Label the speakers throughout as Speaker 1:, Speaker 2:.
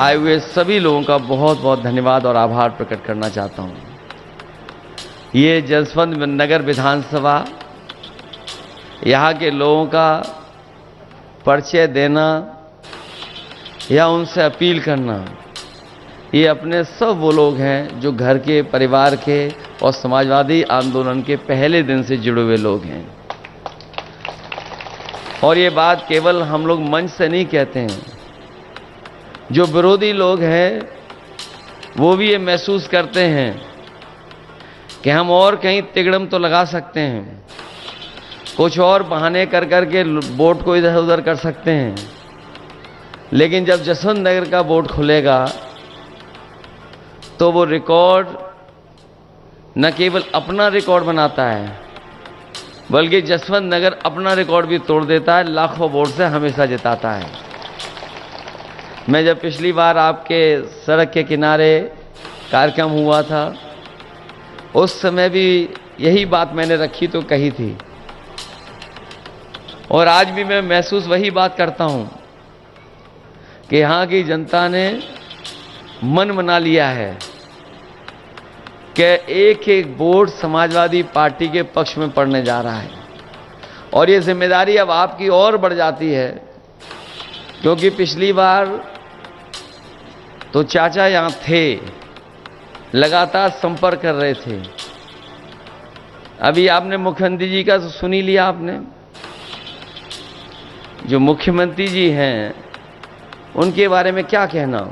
Speaker 1: आए हुए सभी लोगों का बहुत बहुत धन्यवाद और आभार प्रकट करना चाहता हूं। ये जसवंत नगर विधानसभा, यहाँ के लोगों का परिचय देना या उनसे अपील करना, ये अपने सब वो लोग हैं जो घर के, परिवार के और समाजवादी आंदोलन के पहले दिन से जुड़े हुए लोग हैं। और ये बात केवल हम लोग मंच से नहीं कहते हैं, जो विरोधी लोग हैं वो भी ये महसूस करते हैं कि हम और कहीं तिगड़म तो लगा सकते हैं, कुछ और बहाने कर करके वोट को इधर उधर कर सकते हैं, लेकिन जब जसवंत नगर का वोट खुलेगा तो वो रिकॉर्ड न केवल अपना रिकॉर्ड बनाता है, बल्कि जसवंत नगर अपना रिकॉर्ड भी तोड़ देता है, लाखों वोट से हमेशा जिताता है। मैं जब पिछली बार आपके सड़क के किनारे कार्यक्रम हुआ था, उस समय भी यही बात मैंने रखी तो कही थी, और आज भी मैं महसूस वही बात करता हूं कि यहां की जनता ने मन बना लिया है कि एक एक वोट समाजवादी पार्टी के पक्ष में पड़ने जा रहा है। और ये जिम्मेदारी अब आपकी और बढ़ जाती है, क्योंकि पिछली बार तो चाचा यहां थे, लगातार संपर्क कर रहे थे। अभी आपने मुख्यमंत्री जी का तो सुन ही लिया आपने। जो मुख्यमंत्री जी हैं उनके बारे में क्या कहना।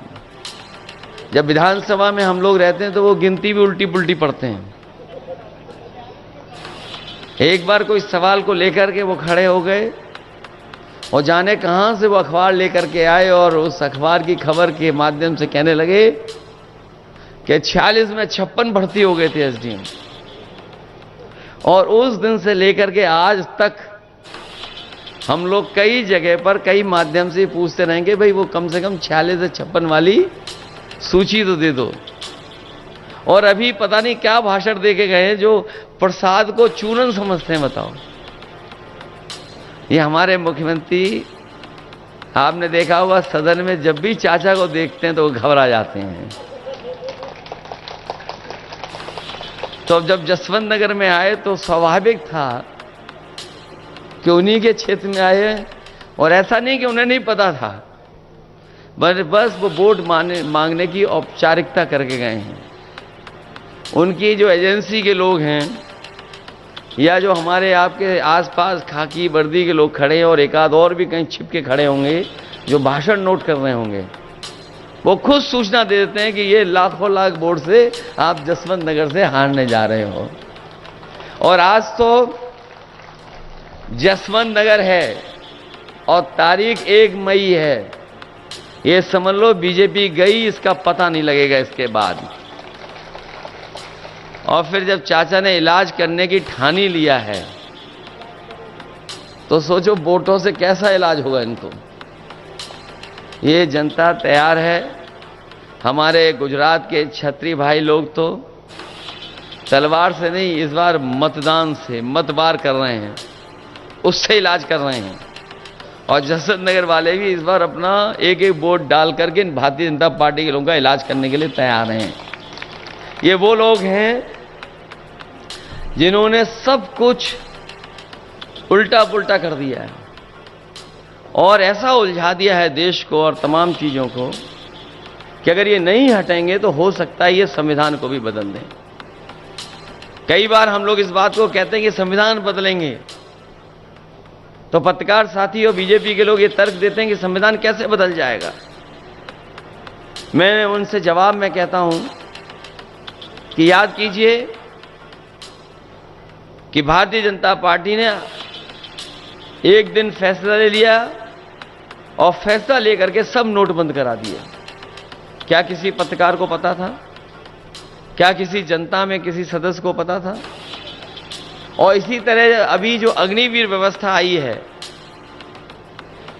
Speaker 1: जब विधानसभा में हम लोग रहते हैं तो वो गिनती भी उल्टी पुल्टी पढ़ते हैं। एक बार कोई सवाल को लेकर के वो खड़े हो गए और जाने कहां से वो अखबार लेकर के आए और उस अखबार की खबर के माध्यम से कहने लगे कि 46 में 56 भर्ती हो गए थे एसडीएम। और उस दिन से लेकर के आज तक हम लोग कई जगह पर कई माध्यम से पूछते रहेंगे, भाई वो कम से कम 46 से 56 वाली सूची तो दे दो। और अभी पता नहीं क्या भाषण दे के गए जो प्रसाद को चूरन समझते हैं। बताओ, ये हमारे मुख्यमंत्री, आपने देखा होगा सदन में जब भी चाचा को देखते हैं तो वो घबरा जाते हैं। तो जब जसवंत नगर में आए तो स्वाभाविक था कि उन्हीं के क्षेत्र में आए, और ऐसा नहीं कि उन्हें नहीं पता था, बस वो वोट मांगने की औपचारिकता करके गए हैं। उनकी जो एजेंसी के लोग हैं या जो हमारे आपके आसपास खाकी वर्दी के लोग खड़े हैं और एक आध और भी कहीं छिप के खड़े होंगे जो भाषण नोट कर रहे होंगे, वो खुद सूचना दे देते हैं कि ये लाखों लाख वोट से आप जसवंत नगर से हारने जा रहे हो। और आज तो जसवंत नगर है और तारीख 1 मई है। ये समझ लो बीजेपी गई, इसका पता नहीं लगेगा इसके बाद। और फिर जब चाचा ने इलाज करने की ठानी लिया है तो सोचो वोटों से कैसा इलाज होगा इनको। ये जनता तैयार है। हमारे गुजरात के क्षत्रिय भाई लोग तो तलवार से नहीं, इस बार मतदान से मतवार कर रहे हैं, उससे इलाज कर रहे हैं। और जसवंत नगर वाले भी इस बार अपना एक एक वोट डाल करके भारतीय जनता पार्टी के लोगों का इलाज करने के लिए तैयार हैं। ये वो लोग हैं जिन्होंने सब कुछ उल्टा पुल्टा कर दिया है और ऐसा उलझा दिया है देश को और तमाम चीजों को कि अगर ये नहीं हटेंगे तो हो सकता है ये संविधान को भी बदल दें। कई बार हम लोग इस बात को कहते हैं कि संविधान बदलेंगे, तो पत्रकार साथी और बीजेपी के लोग ये तर्क देते हैं कि संविधान कैसे बदल जाएगा। मैं उनसे जवाब में कहता हूं कि याद कीजिए कि भारतीय जनता पार्टी ने एक दिन फैसला ले लिया और फैसला लेकर के सब नोट बंद करा दिए। क्या किसी पत्रकार को पता था? क्या किसी जनता में किसी सदस्य को पता था? और इसी तरह अभी जो अग्निवीर व्यवस्था आई है,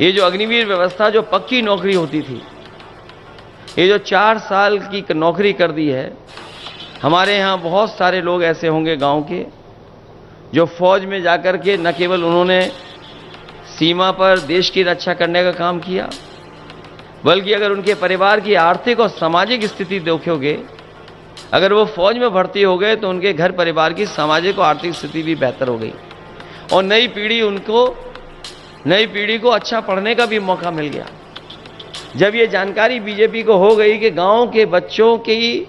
Speaker 1: ये जो अग्निवीर व्यवस्था जो पक्की नौकरी होती थी, ये जो 4 साल की नौकरी कर दी है। हमारे यहाँ बहुत सारे लोग ऐसे होंगे गांव के जो फौज में जाकर के न केवल उन्होंने सीमा पर देश की रक्षा करने का काम किया, बल्कि अगर उनके परिवार की आर्थिक और सामाजिक स्थिति देखोगे, अगर वो फौज में भर्ती हो गए तो उनके घर परिवार की सामाजिक और आर्थिक स्थिति भी बेहतर हो गई और नई पीढ़ी को अच्छा पढ़ने का भी मौका मिल गया। जब ये जानकारी बीजेपी को हो गई कि गांव के बच्चों की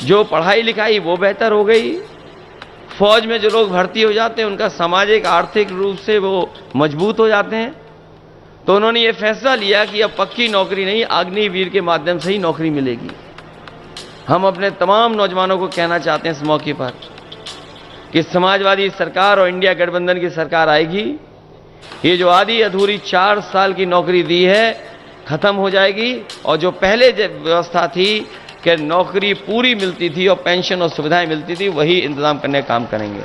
Speaker 1: जो पढ़ाई लिखाई वो बेहतर हो गई, फौज में जो लोग भर्ती हो जाते हैं उनका सामाजिक आर्थिक रूप से वो मजबूत हो जाते हैं, तो उन्होंने ये फैसला लिया कि अब पक्की नौकरी नहीं, अग्निवीर के माध्यम से ही नौकरी मिलेगी। हम अपने तमाम नौजवानों को कहना चाहते हैं इस मौके पर कि समाजवादी सरकार और इंडिया गठबंधन की सरकार आएगी, ये जो आधी अधूरी 4 साल की नौकरी दी है खत्म हो जाएगी और जो पहले व्यवस्था थी कि नौकरी पूरी मिलती थी और पेंशन और सुविधाएं मिलती थी, वही इंतजाम करने का काम करेंगे।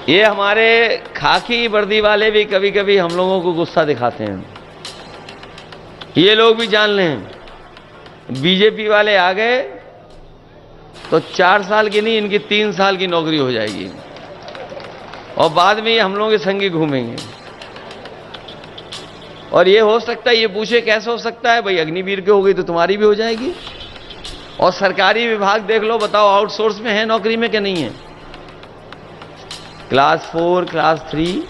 Speaker 1: ये हमारे खाकी वर्दी वाले भी कभी कभी हम लोगों को गुस्सा दिखाते हैं। ये लोग भी जान लें, बीजेपी वाले आ गए तो 4 साल की नहीं, इनकी 3 साल की नौकरी हो जाएगी और बाद में ये हम लोगों के संगी घूमेंगे। और ये हो सकता है, ये पूछे कैसे हो सकता है भाई, अग्निवीर के हो गई तो तुम्हारी भी हो जाएगी। और सरकारी विभाग देख लो, बताओ आउटसोर्स में है नौकरी में कि नहीं है। क्लास 4 क्लास 3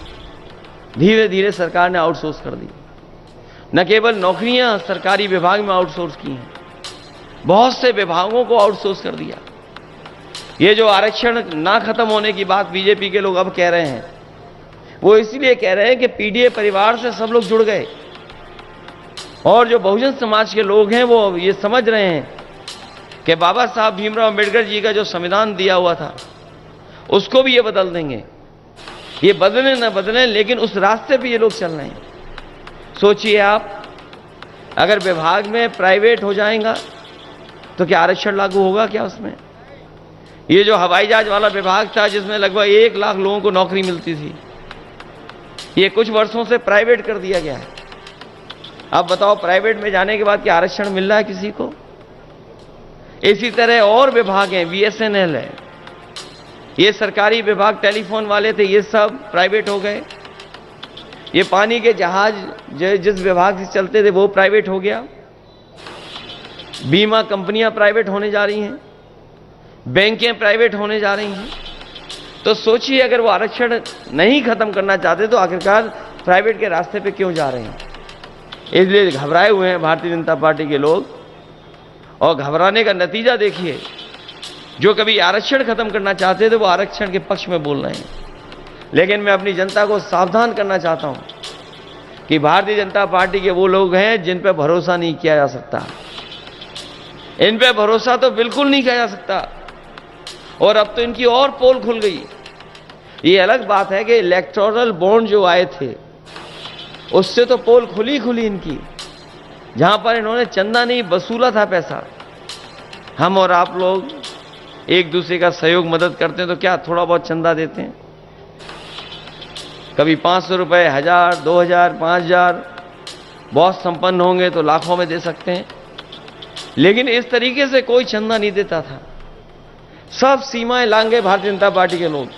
Speaker 1: धीरे धीरे सरकार ने आउटसोर्स कर दी। न केवल नौकरियां सरकारी विभाग में आउटसोर्स की हैं, बहुत से विभागों को आउटसोर्स कर दिया। ये जो आरक्षण ना खत्म होने की बात बीजेपी के लोग अब कह रहे हैं, वो इसलिए कह रहे हैं कि पीडीए परिवार से सब लोग जुड़ गए और जो बहुजन समाज के लोग हैं वो ये समझ रहे हैं कि बाबा साहब भीमराव अंबेडकर जी का जो संविधान दिया हुआ था उसको भी ये बदल देंगे। ये बदले न बदलें, लेकिन उस रास्ते पे ये लोग चल रहे हैं। सोचिए आप, अगर विभाग में प्राइवेट हो जाएगा तो क्या आरक्षण लागू होगा क्या उसमें? ये जो हवाई जहाज वाला विभाग था जिसमें लगभग 1 लाख लोगों को नौकरी मिलती थी, ये कुछ वर्षों से प्राइवेट कर दिया गया है। अब बताओ, प्राइवेट में जाने के बाद क्या आरक्षण मिल रहा है किसी को? इसी तरह और विभाग हैं, बीएसएनएल है, ये सरकारी विभाग, टेलीफोन वाले थे, ये सब प्राइवेट हो गए। ये पानी के जहाज जिस विभाग से चलते थे वो प्राइवेट हो गया। बीमा कंपनियां प्राइवेट होने जा रही हैं, बैंकें प्राइवेट होने जा रही हैं। तो सोचिए, अगर वो आरक्षण नहीं खत्म करना चाहते तो आखिरकार प्राइवेट के रास्ते पे क्यों जा रहे हैं? इसलिए घबराए हुए हैं भारतीय जनता पार्टी के लोग। और घबराने का नतीजा देखिए, जो कभी आरक्षण खत्म करना चाहते थे वो आरक्षण के पक्ष में बोल रहे हैं। लेकिन मैं अपनी जनता को सावधान करना चाहता हूं कि भारतीय जनता पार्टी के वो लोग हैं जिन पर भरोसा नहीं किया जा सकता। इन पे भरोसा तो बिल्कुल नहीं किया जा सकता। और अब तो इनकी और पोल खुल गई। ये अलग बात है कि इलेक्टोरल बॉन्ड जो आए थे उससे तो पोल खुली इनकी, जहां पर इन्होंने चंदा नहीं वसूला था पैसा। हम और आप लोग एक दूसरे का सहयोग मदद करते हैं तो क्या थोड़ा बहुत चंदा देते हैं? कभी 500 रुपए, 1000, 2000, 5000, बहुत संपन्न होंगे तो लाखों में दे सकते हैं। लेकिन इस तरीके से कोई चंदा नहीं देता था। सब सीमाएं लांघे भारतीय जनता पार्टी के लोग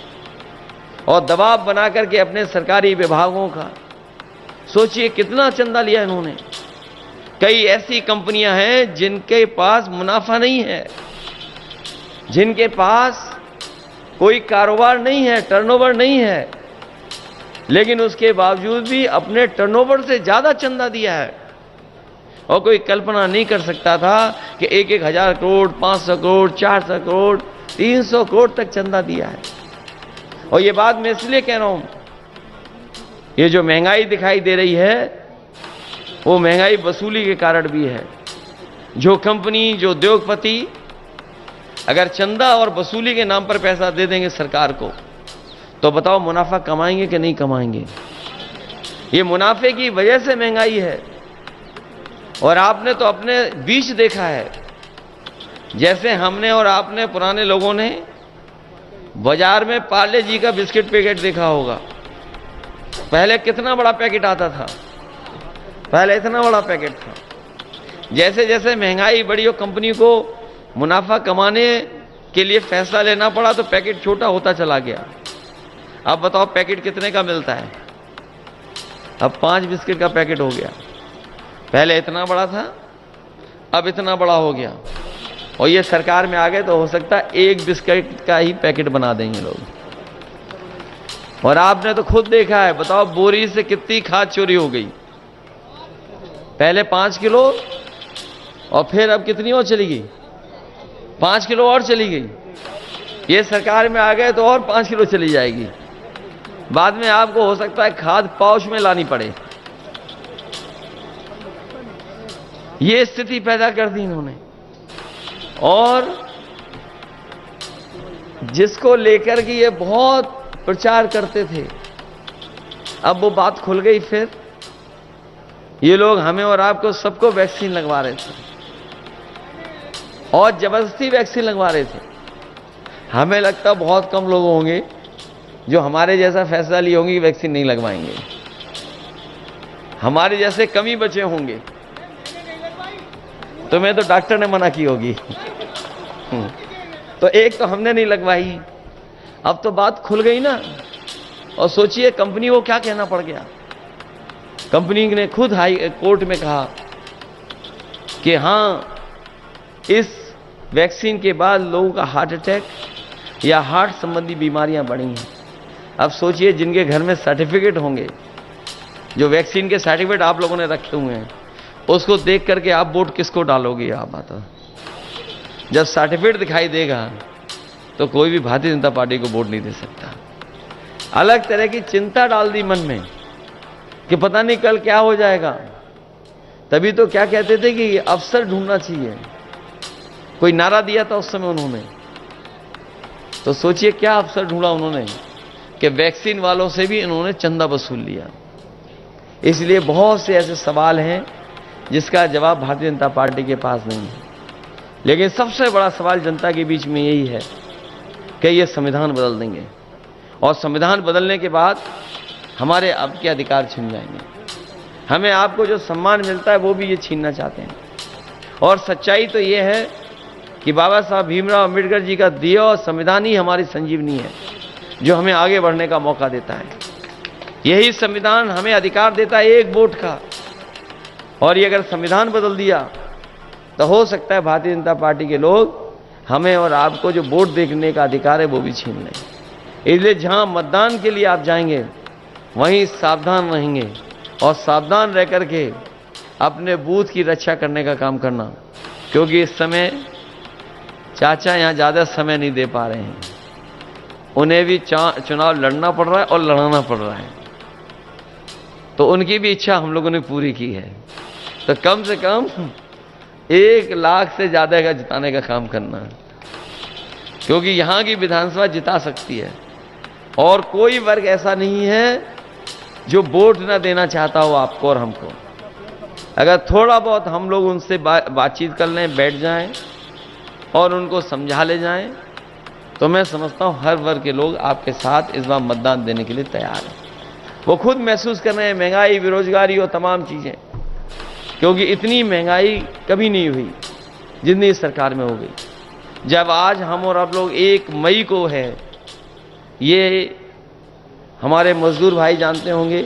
Speaker 1: और दबाव बना करके अपने सरकारी विभागों का। सोचिए कितना चंदा लिया इन्होंने। कई ऐसी कंपनियां हैं जिनके पास मुनाफा नहीं है, जिनके पास कोई कारोबार नहीं है, टर्नओवर नहीं है, लेकिन उसके बावजूद भी अपने टर्नओवर से ज्यादा चंदा दिया है। और कोई कल्पना नहीं कर सकता था कि 1,000 करोड़, 500 करोड़, 400 करोड़, 300 करोड़ तक चंदा दिया है। और ये बात मैं इसलिए कह रहा हूं, ये जो महंगाई दिखाई दे रही है वो महंगाई वसूली के कारण भी है। जो कंपनी, जो उद्योगपति अगर चंदा और वसूली के नाम पर पैसा दे देंगे सरकार को, तो बताओ मुनाफा कमाएंगे कि नहीं कमाएंगे? ये मुनाफे की वजह से महंगाई है। और आपने तो अपने बीच देखा है, जैसे हमने और आपने पुराने लोगों ने बाजार में पार्ले जी का बिस्किट पैकेट देखा होगा। पहले कितना बड़ा पैकेट आता था, पहले इतना बड़ा पैकेट था। जैसे जैसे महंगाई बढ़ी और कंपनी को मुनाफा कमाने के लिए फैसला लेना पड़ा तो पैकेट छोटा होता चला गया। अब बताओ पैकेट कितने का मिलता है? अब 5 बिस्किट का पैकेट हो गया। पहले इतना बड़ा था, अब इतना बड़ा हो गया। और ये सरकार में आ गए तो हो सकता है 1 बिस्किट का ही पैकेट बना देंगे लोग। और आपने तो खुद देखा है, बताओ बोरी से कितनी खाद चोरी हो गई। पहले 5 किलो और फिर अब कितनी और चली गई, 5 किलो और चली गई। ये सरकार में आ गए तो और 5 किलो चली जाएगी। बाद में आपको हो सकता है खाद पाउच में लानी पड़े। ये स्थिति पैदा कर दी इन्होंने। और जिसको लेकर के ये बहुत प्रचार करते थे, अब वो बात खुल गई। फिर ये लोग हमें और आपको सबको वैक्सीन लगवा रहे थे और जबरदस्ती वैक्सीन लगवा रहे थे। हमें लगता बहुत कम लोग होंगे जो हमारे जैसा फैसला लिए होंगे कि वैक्सीन नहीं लगवाएंगे। हमारे जैसे कम ही बचे होंगे। तुम्हें तो डॉक्टर ने मना की होगी तो एक तो हमने नहीं लगवाई। अब तो बात खुल गई ना। और सोचिए कंपनी को क्या कहना पड़ गया। कंपनी ने खुद हाई कोर्ट में कहा कि हां, इस वैक्सीन के बाद लोगों का हार्ट अटैक या हार्ट संबंधी बीमारियां बढ़ी हैं। अब सोचिए जिनके घर में सर्टिफिकेट होंगे, जो वैक्सीन के सर्टिफिकेट आप लोगों ने रखे हुए हैं, उसको देख करके आप वोट किसको डालोगे? आप बताओ। जब सर्टिफिकेट दिखाई देगा तो कोई भी भारतीय जनता पार्टी को वोट नहीं दे सकता। अलग तरह की चिंता डाल दी मन में कि पता नहीं कल क्या हो जाएगा। तभी तो क्या कहते थे कि अफसर ढूंढना चाहिए, कोई नारा दिया था उस समय उन्होंने। तो सोचिए क्या अफसर ढूंढा उन्होंने कि वैक्सीन वालों से भी इन्होंने चंदा वसूल लिया। इसलिए बहुत से ऐसे सवाल हैं जिसका जवाब भारतीय जनता पार्टी के पास नहीं है। लेकिन सबसे बड़ा सवाल जनता के बीच में यही है कि ये संविधान बदल देंगे और संविधान बदलने के बाद हमारे अब के अधिकार छिन जाएंगे। हमें आपको जो सम्मान मिलता है वो भी ये छीनना चाहते हैं। और सच्चाई तो ये है कि बाबा साहब भीमराव अम्बेडकर जी का दिया और संविधान ही हमारी संजीवनी है, जो हमें आगे बढ़ने का मौका देता है। यही संविधान हमें अधिकार देता है 1 वोट का। और ये अगर संविधान बदल दिया तो हो सकता है भारतीय जनता पार्टी के लोग हमें और आपको जो वोट देने का अधिकार है वो भी छीन लें। इसलिए जहां मतदान के लिए आप जाएंगे वहीं सावधान रहेंगे और सावधान रह करके अपने बूथ की रक्षा करने का काम करना। क्योंकि इस समय चाचा यहां ज्यादा समय नहीं दे पा रहे हैं, उन्हें भी चुनाव लड़ना पड़ रहा है और लड़ाना पड़ रहा है। तो उनकी भी इच्छा हम लोगों ने पूरी की है। तो कम से कम 1 लाख से ज्यादा का जिताने का काम करना, क्योंकि यहां की विधानसभा जिता सकती है। और कोई वर्ग ऐसा नहीं है जो वोट ना देना चाहता हो आपको और हमको। अगर थोड़ा बहुत हम लोग उनसे बातचीत कर लें, बैठ जाएं और उनको समझा ले जाएं, तो मैं समझता हूं हर वर्ग के लोग आपके साथ इस बार मतदान देने के लिए तैयार हैं। वो खुद महसूस कर रहे हैं महंगाई, बेरोजगारी और तमाम चीजें, क्योंकि इतनी महंगाई कभी नहीं हुई जितनी इस सरकार में हो गई। जब आज हम और आप लोग 1 मई को है, ये हमारे मजदूर भाई जानते होंगे,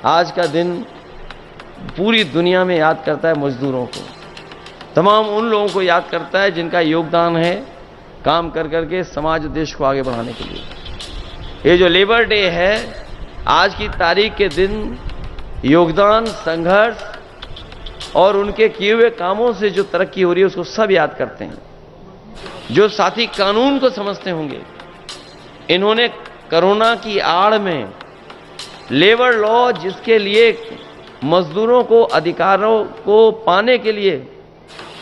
Speaker 1: आज का दिन पूरी दुनिया में याद करता है मजदूरों को, तमाम उन लोगों को याद करता है जिनका योगदान है काम कर करके समाज और देश को आगे बढ़ाने के लिए। ये जो लेबर डे है, आज की तारीख के दिन योगदान, संघर्ष और उनके किए हुए कामों से जो तरक्की हो रही है उसको सब याद करते हैं। जो साथी कानून को समझते होंगे, इन्होंने कोरोना की आड़ में लेबर लॉ, जिसके लिए मजदूरों को अधिकारों को पाने के लिए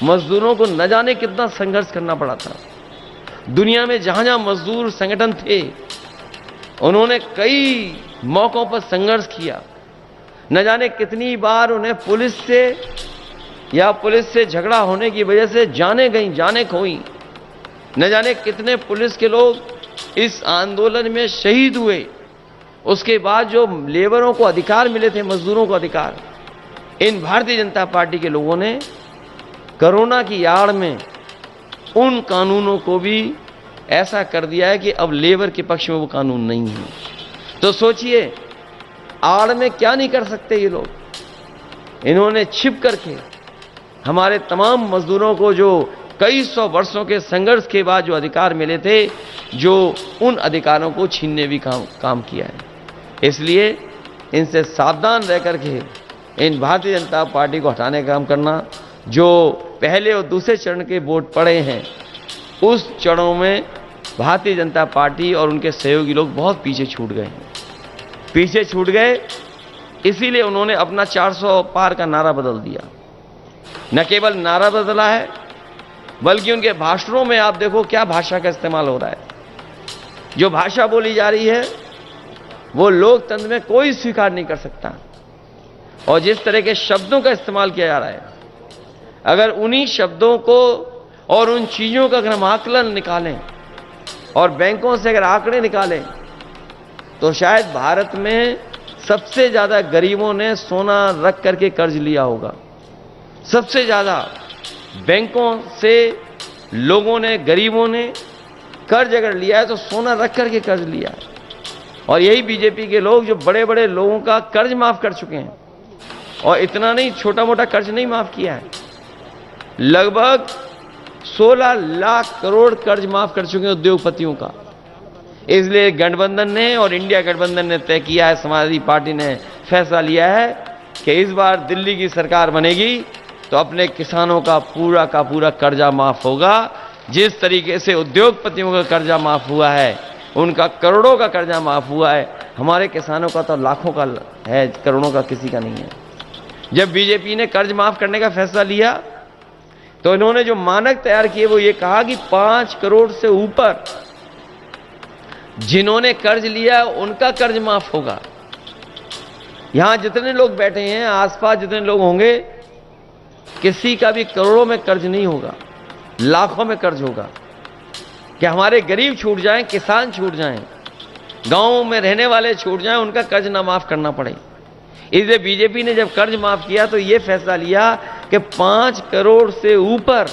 Speaker 1: मजदूरों को न जाने कितना संघर्ष करना पड़ा था। दुनिया में जहां जहां मजदूर संगठन थे, उन्होंने कई मौकों पर संघर्ष किया। न जाने कितनी बार उन्हें पुलिस से झगड़ा होने की वजह से जाने गई, जाने खोई। न जाने कितने पुलिस के लोग इस आंदोलन में शहीद हुए। उसके बाद जो लेबरों को अधिकार मिले थे, मजदूरों को अधिकार, इन भारतीय जनता पार्टी के लोगों ने कोरोना की आड़ में उन कानूनों को भी ऐसा कर दिया है कि अब लेबर के पक्ष में वो कानून नहीं है। तो सोचिए आड़ में क्या नहीं कर सकते ये लोग। इन्होंने छिप करके हमारे तमाम मजदूरों को जो कई सौ वर्षों के संघर्ष के बाद जो अधिकार मिले थे, जो उन अधिकारों को छीनने भी काम किया है। इसलिए इनसे सावधान रह करके इन भारतीय जनता पार्टी को हटाने का काम करना। जो पहले और दूसरे चरण के वोट पड़े हैं, उस चरणों में भारतीय जनता पार्टी और उनके सहयोगी लोग बहुत पीछे छूट गए हैं। पीछे छूट गए इसीलिए उन्होंने अपना 400 पार का नारा बदल दिया। न केवल नारा बदला है, बल्कि उनके भाषणों में आप देखो क्या भाषा का इस्तेमाल हो रहा है। जो भाषा बोली जा रही है वो लोकतंत्र में कोई स्वीकार नहीं कर सकता। और जिस तरह के शब्दों का इस्तेमाल किया जा रहा है, अगर उन्हीं शब्दों को और उन चीजों का अगर हम आकलन निकालें और बैंकों से अगर आंकड़े निकालें, तो शायद भारत में सबसे ज्यादा गरीबों ने सोना रख करके कर्ज लिया होगा। सबसे ज्यादा बैंकों से लोगों ने, गरीबों ने कर्ज अगर लिया है तो सोना रख करके कर्ज लिया है। और यही बीजेपी के लोग जो बड़े बड़े लोगों का कर्ज माफ कर चुके हैं, और इतना नहीं, छोटा मोटा कर्ज नहीं माफ किया है, लगभग 16 लाख करोड़ कर्ज माफ कर चुके हैं उद्योगपतियों का। इसलिए गठबंधन ने और इंडिया गठबंधन ने तय किया है, समाजवादी पार्टी ने फैसला लिया है कि इस बार दिल्ली की सरकार बनेगी तो अपने किसानों का पूरा कर्जा माफ होगा। जिस तरीके से उद्योगपतियों का कर्जा माफ हुआ है, उनका करोड़ों का कर्जा माफ हुआ है, हमारे किसानों का तो लाखों का है, करोड़ों का किसी का नहीं है। जब बीजेपी ने कर्ज माफ करने का फैसला लिया तो इन्होंने जो मानक तैयार किए वो ये कहा कि 5 करोड़ से ऊपर जिन्होंने कर्ज लिया उनका कर्ज माफ होगा। यहां जितने लोग बैठे हैं, आसपास जितने लोग होंगे, किसी का भी करोड़ों में कर्ज नहीं होगा, लाखों में कर्ज होगा। कि हमारे गरीब छूट जाएं, किसान छूट जाएं, गांवों में रहने वाले छूट जाएं, उनका कर्ज ना माफ करना पड़े। इसलिए बीजेपी ने जब कर्ज माफ किया तो यह फैसला लिया कि 5 करोड़ से ऊपर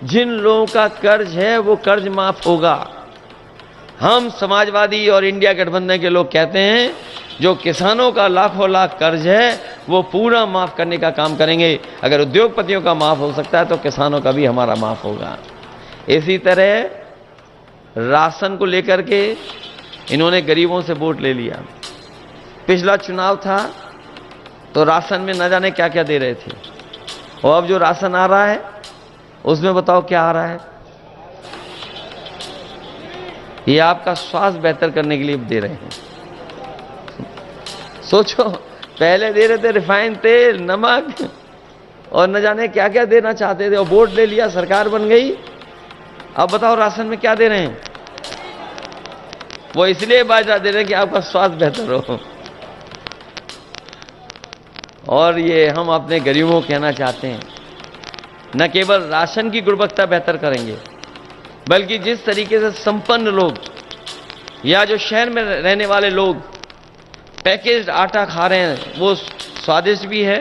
Speaker 1: जिन लोगों का कर्ज है वो कर्ज माफ होगा। हम समाजवादी और इंडिया गठबंधन के लोग कहते हैं जो किसानों का लाखों लाख कर्ज है वो पूरा माफ करने का काम करेंगे। अगर उद्योगपतियों का माफ हो सकता है तो किसानों का भी हमारा माफ होगा। इसी तरह राशन को लेकर के इन्होंने गरीबों से वोट ले लिया। पिछला चुनाव था तो राशन में न जाने क्या क्या दे रहे थे, और अब जो राशन आ रहा है उसमें बताओ क्या आ रहा है। ये आपका स्वास्थ्य बेहतर करने के लिए दे रहे हैं। सोचो, पहले दे रहे थे रिफाइंड तेल, नमक और न जाने क्या क्या देना चाहते थे, और वोट ले लिया, सरकार बन गई। अब बताओ राशन में क्या दे रहे हैं। वो इसलिए बाजरा दे रहे हैं कि आपका स्वास्थ्य बेहतर हो। और ये हम अपने गरीबों को कहना चाहते हैं, न केवल राशन की गुणवत्ता बेहतर करेंगे, बल्कि जिस तरीके से संपन्न लोग या जो शहर में रहने वाले लोग पैकेज्ड आटा खा रहे हैं, वो स्वादिष्ट भी है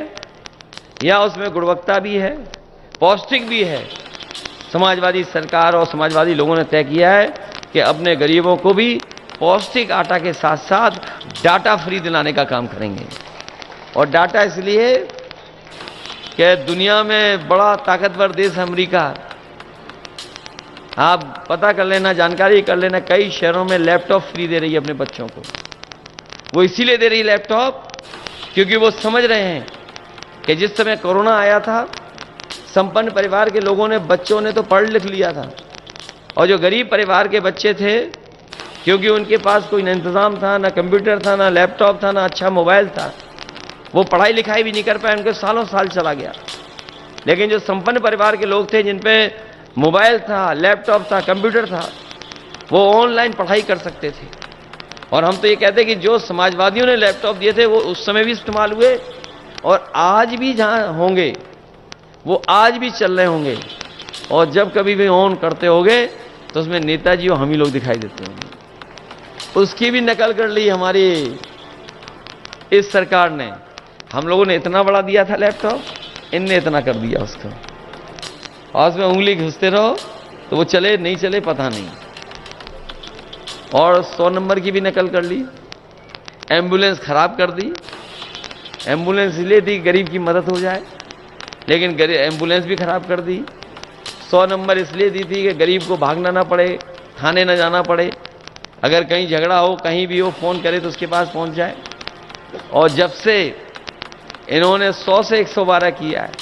Speaker 1: या उसमें गुणवत्ता भी है, पौष्टिक भी है। समाजवादी सरकार और समाजवादी लोगों ने तय किया है कि अपने गरीबों को भी पौष्टिक आटा के साथ साथ डाटा फ्री दिलाने का काम करेंगे। और डाटा इसलिए कि दुनिया में बड़ा ताकतवर देश अमेरिका, आप पता कर लेना, जानकारी कर लेना, कई शहरों में लैपटॉप फ्री दे रही है अपने बच्चों को। वो इसीलिए दे रही है लैपटॉप क्योंकि वो समझ रहे हैं कि जिस समय कोरोना आया था, संपन्न परिवार के लोगों ने, बच्चों ने तो पढ़ लिख लिया था, और जो गरीब परिवार के बच्चे थे, क्योंकि उनके पास कोई न इंतजाम था, ना कंप्यूटर था, ना लैपटॉप था, ना अच्छा मोबाइल था, वो पढ़ाई लिखाई भी नहीं कर पाए, उनके सालों साल चला गया। लेकिन जो संपन्न परिवार के लोग थे, जिन पे मोबाइल था, लैपटॉप था, कंप्यूटर था, वो ऑनलाइन पढ़ाई कर सकते थे। और हम तो ये कहते हैं कि जो समाजवादियों ने लैपटॉप दिए थे वो उस समय भी इस्तेमाल हुए, और आज भी जहां होंगे वो आज भी चल रहे होंगे। और जब कभी भी ऑन करते होंगे तो उसमें नेताजी और हम ही लोग दिखाई देते होंगे। उसकी भी नकल कर ली हमारी इस सरकार ने। हम लोगों ने इतना बड़ा दिया था लैपटॉप, इनने इतना कर दिया उसको, और उसमें उंगली घुसते रहो तो वो चले नहीं चले पता नहीं। और 100 नंबर की भी नकल कर ली। एम्बुलेंस खराब कर दी। एम्बुलेंस इसलिए दी गरीब की मदद हो जाए, लेकिन एम्बुलेंस भी खराब कर दी। 100 नंबर इसलिए दी थी कि गरीब को भागना ना पड़े, थाने ना जाना पड़े, अगर कहीं झगड़ा हो कहीं भी हो फोन करे तो उसके पास पहुंच जाए। और जब से इन्होंने 100 से 112 किया है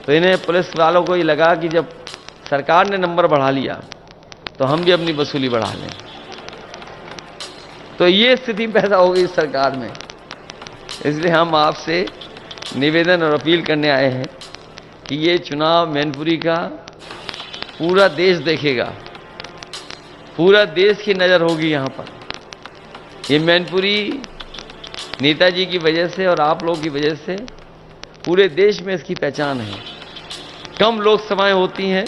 Speaker 1: तो इन्हें पुलिस वालों को ही लगा कि जब सरकार ने नंबर बढ़ा लिया तो हम भी अपनी वसूली बढ़ा लें। तो ये स्थिति पैदा हो गई सरकार में। इसलिए हम आपसे निवेदन और अपील करने आए हैं कि ये चुनाव मैनपुरी का पूरा देश देखेगा, पूरा देश की नज़र होगी यहाँ पर। ये मैनपुरी नेताजी की वजह से और आप लोगों की वजह से पूरे देश में इसकी पहचान है। कम लोकसभाएं होती हैं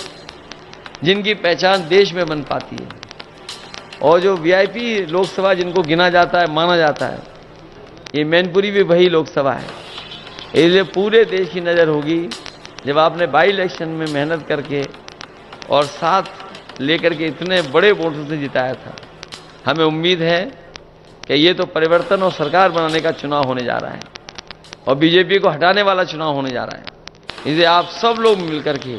Speaker 1: जिनकी पहचान देश में बन पाती है, और जो वीआईपी लोकसभा जिनको गिना जाता है, माना जाता है, ये मैनपुरी भी वही लोकसभा है। इसलिए पूरे देश की नज़र होगी। जब आपने बाई इलेक्शन में मेहनत करके और साथ लेकर के इतने बड़े वोटों से जिताया था, हमें उम्मीद है कि ये तो परिवर्तन और सरकार बनाने का चुनाव होने जा रहा है और बीजेपी को हटाने वाला चुनाव होने जा रहा है। इसलिए आप सब लोग मिलकर के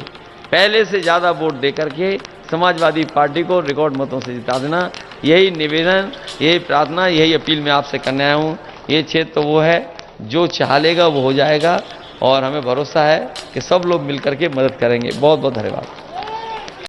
Speaker 1: पहले से ज़्यादा वोट देकर के समाजवादी पार्टी को रिकॉर्ड मतों से जिता देना। यही निवेदन, यही प्रार्थना, यही अपील मैं आपसे करने आया हूँ। ये क्षेत्र तो वो है जो चाह लेगा वो हो जाएगा, और हमें भरोसा है कि सब लोग मिलकर के मदद करेंगे। बहुत बहुत धन्यवाद।